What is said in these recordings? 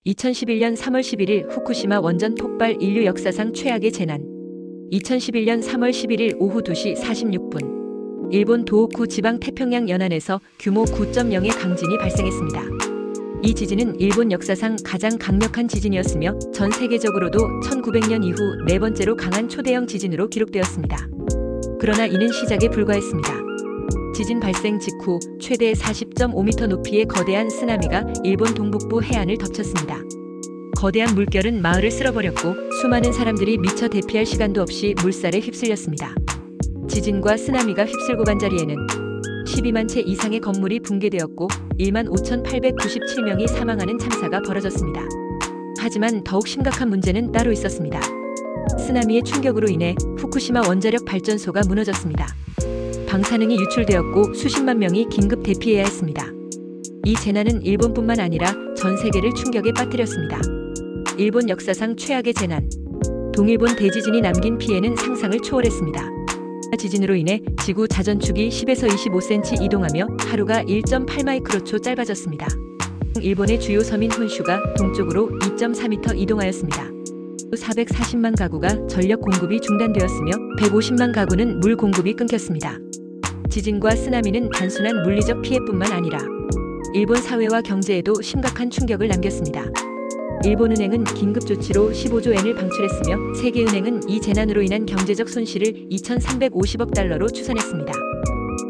2011년 3월 11일 후쿠시마 원전 폭발 인류 역사상 최악의 재난. 2011년 3월 11일 오후 2시 46분. 일본 도호쿠 지방 태평양 연안에서 규모 9.0의 강진이 발생했습니다. 이 지진은 일본 역사상 가장 강력한 지진이었으며 전 세계적으로도 1900년 이후 네 번째로 강한 초대형 지진으로 기록되었습니다. 그러나 이는 시작에 불과했습니다. 지진 발생 직후 최대 40.5m 높이의 거대한 쓰나미가 일본 동북부 해안을 덮쳤습니다. 거대한 물결은 마을을 쓸어버렸고 수많은 사람들이 미처 대피할 시간도 없이 물살에 휩쓸렸습니다. 지진과 쓰나미가 휩쓸고 간 자리에는 12만 채 이상의 건물이 붕괴되었고 1만 5,897명이 사망하는 참사가 벌어졌습니다. 하지만 더욱 심각한 문제는 따로 있었습니다. 쓰나미의 충격으로 인해 후쿠시마 원자력 발전소가 무너졌습니다. 방사능이 유출되었고 수십만 명이 긴급 대피해야 했습니다. 이 재난은 일본뿐만 아니라 전 세계를 충격에 빠뜨렸습니다. 일본 역사상 최악의 재난. 동일본 대지진이 남긴 피해는 상상을 초월했습니다. 지진으로 인해 지구 자전축이 10에서 25cm 이동하며 하루가 1.8마이크로초 짧아졌습니다. 일본의 주요 섬인 혼슈가 동쪽으로 2.4m 이동하였습니다. 440만 가구가 전력 공급이 중단되었으며 150만 가구는 물 공급이 끊겼습니다. 지진과 쓰나미는 단순한 물리적 피해뿐만 아니라 일본 사회와 경제에도 심각한 충격을 남겼습니다. 일본은행은 긴급 조치로 15조 엔을 방출했으며 세계은행은 이 재난으로 인한 경제적 손실을 2,350억 달러로 추산했습니다.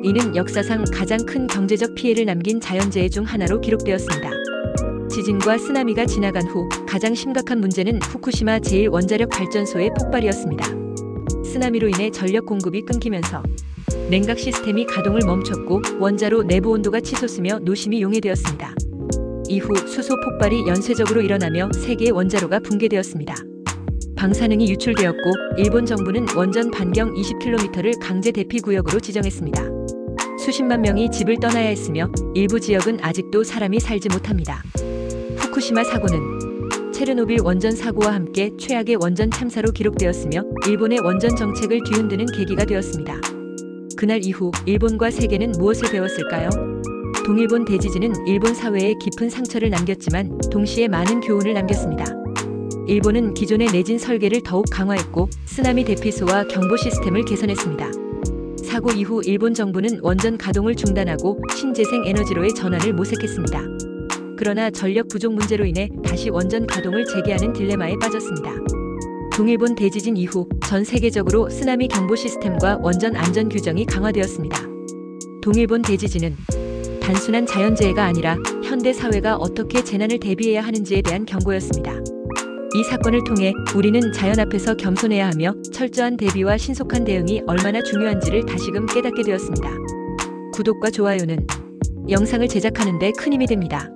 이는 역사상 가장 큰 경제적 피해를 남긴 자연재해 중 하나로 기록되었습니다. 지진과 쓰나미가 지나간 후 가장 심각한 문제는 후쿠시마 제1원자력 발전소의 폭발이었습니다. 쓰나미로 인해 전력 공급이 끊기면서 냉각 시스템이 가동을 멈췄고 원자로 내부 온도가 치솟으며 노심이 용해되었습니다. 이후 수소 폭발이 연쇄적으로 일어나며 3개의 원자로가 붕괴되었습니다. 방사능이 유출되었고 일본 정부는 원전 반경 20km를 강제 대피 구역으로 지정했습니다. 수십만 명이 집을 떠나야 했으며 일부 지역은 아직도 사람이 살지 못합니다. 후쿠시마 사고는 체르노빌 원전 사고와 함께 최악의 원전 참사로 기록되었으며 일본의 원전 정책을 뒤흔드는 계기가 되었습니다. 그날 이후 일본과 세계는 무엇을 배웠을까요? 동일본 대지진은 일본 사회에 깊은 상처를 남겼지만 동시에 많은 교훈을 남겼습니다. 일본은 기존의 내진 설계를 더욱 강화했고 쓰나미 대피소와 경보 시스템을 개선했습니다. 사고 이후 일본 정부는 원전 가동을 중단하고 신재생 에너지로의 전환을 모색했습니다. 그러나 전력 부족 문제로 인해 다시 원전 가동을 재개하는 딜레마에 빠졌습니다. 동일본 대지진 이후 전 세계적으로 쓰나미 경보 시스템과 원전 안전 규정이 강화되었습니다. 동일본 대지진은 단순한 자연재해가 아니라 현대 사회가 어떻게 재난을 대비해야 하는지에 대한 경고였습니다. 이 사건을 통해 우리는 자연 앞에서 겸손해야 하며 철저한 대비와 신속한 대응이 얼마나 중요한지를 다시금 깨닫게 되었습니다. 구독과 좋아요는 영상을 제작하는 데 큰 힘이 됩니다.